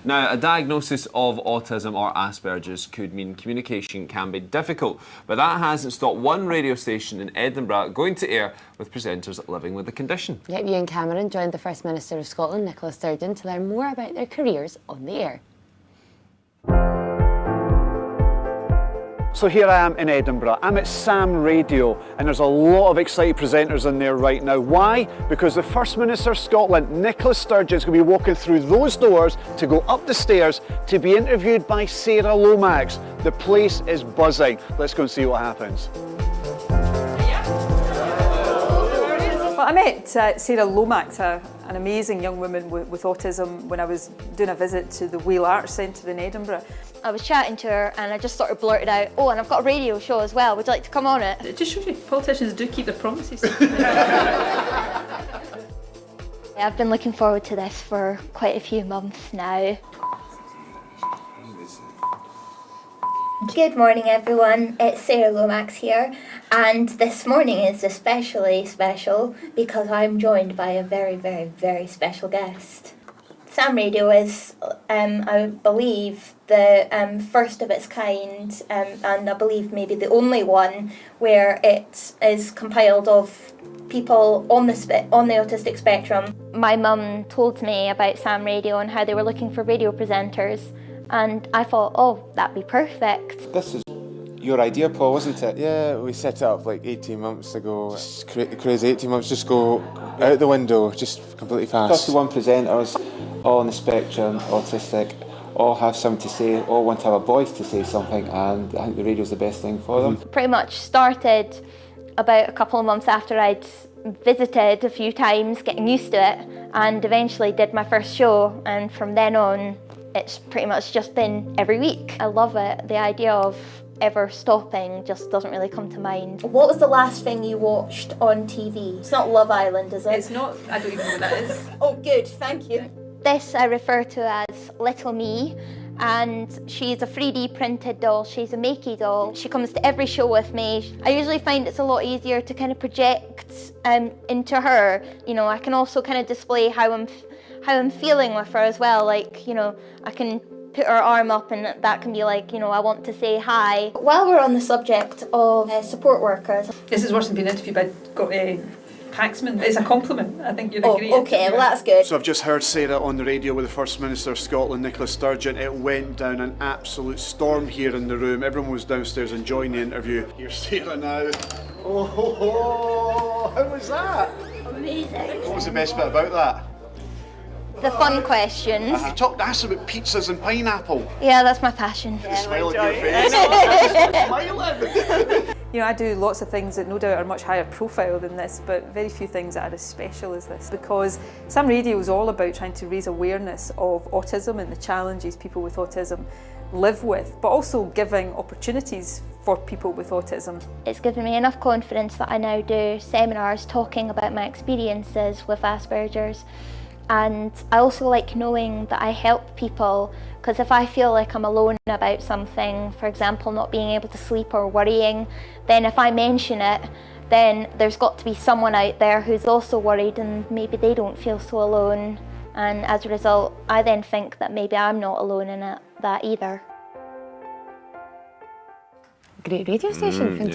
Now, a diagnosis of autism or Asperger's could mean communication can be difficult, but that hasn't stopped one radio station in Edinburgh going to air with presenters living with the condition. Yep, Ewan Cameron joined the First Minister of Scotland, Nicola Sturgeon, to learn more about their careers on the air. So here I am in Edinburgh. I'm at Sam Radio, and there's a lot of excited presenters in there right now. Why? Because the First Minister of Scotland, Nicola Sturgeon, is going to be walking through those doors to go up the stairs to be interviewed by Sarah Lomax. The place is buzzing. Let's go and see what happens. Well, I met Sarah Lomax, an amazing young woman with autism, when I was doing a visit to the Wheel Arts Centre in Edinburgh. I was chatting to her and I just sort of blurted out, "Oh, and I've got a radio show as well, would you like to come on it?" It just shows you politicians do keep their promises. I've been looking forward to this for quite a few months now. Good morning everyone, it's Sarah Lomax here, and this morning is especially special because I'm joined by a very, very, very special guest. Sam Radio is, I believe, the first of its kind, and I believe maybe the only one where it is compiled of people on the autistic spectrum. My mum told me about Sam Radio and how they were looking for radio presenters, and I thought, oh, that'd be perfect. This is your idea, Paul, wasn't it? Yeah, we set it up like 18 months ago. Just crazy 18 months, just go out the window, just completely fast. 31 presenters, all on the spectrum, autistic, all have something to say, all want to have a voice to say something, and I think the radio's the best thing for them. Pretty much started about a couple of months after I'd visited a few times, getting used to it, and eventually did my first show, and from then on it's pretty much just been every week. I love it. The idea of ever stopping just doesn't really come to mind. What was the last thing you watched on TV? It's not Love Island, is it? It's not, I don't even know what that is. Oh good, thank you. This I refer to as Little Me, and she's a 3D printed doll. She's a makey doll. She comes to every show with me. I usually find it's a lot easier to kind of project into her. You know, I can also kind of display how I'm feeling with her as well. Like, you know, I can put her arm up and that can be like, you know, I want to say hi. While we're on the subject of support workers... This is worse than being interviewed by Paxman. It's a compliment. I think you're a great okay, interviewer. well that's good. So I've just heard Sarah on the radio with the First Minister of Scotland, Nicola Sturgeon. It went down an absolute storm here in the room. Everyone was downstairs enjoying the interview. Here's Sarah now. Oh, how was that? Amazing. What was the best bit about that? The fun questions. You talked to us about pizzas and pineapple. Yeah, that's my passion. The smile on your face. Smiling. You know, I do lots of things that no doubt are much higher profile than this, but very few things that are as special as this, because Sam Radio is all about trying to raise awareness of autism and the challenges people with autism live with, but also giving opportunities for people with autism. It's given me enough confidence that I now do seminars talking about my experiences with Asperger's. And I also like knowing that I help people, because if I feel like I'm alone about something, for example, not being able to sleep or worrying, then if I mention it, then there's got to be someone out there who's also worried and maybe they don't feel so alone. And as a result, I then think that maybe I'm not alone in that either. Great radio station.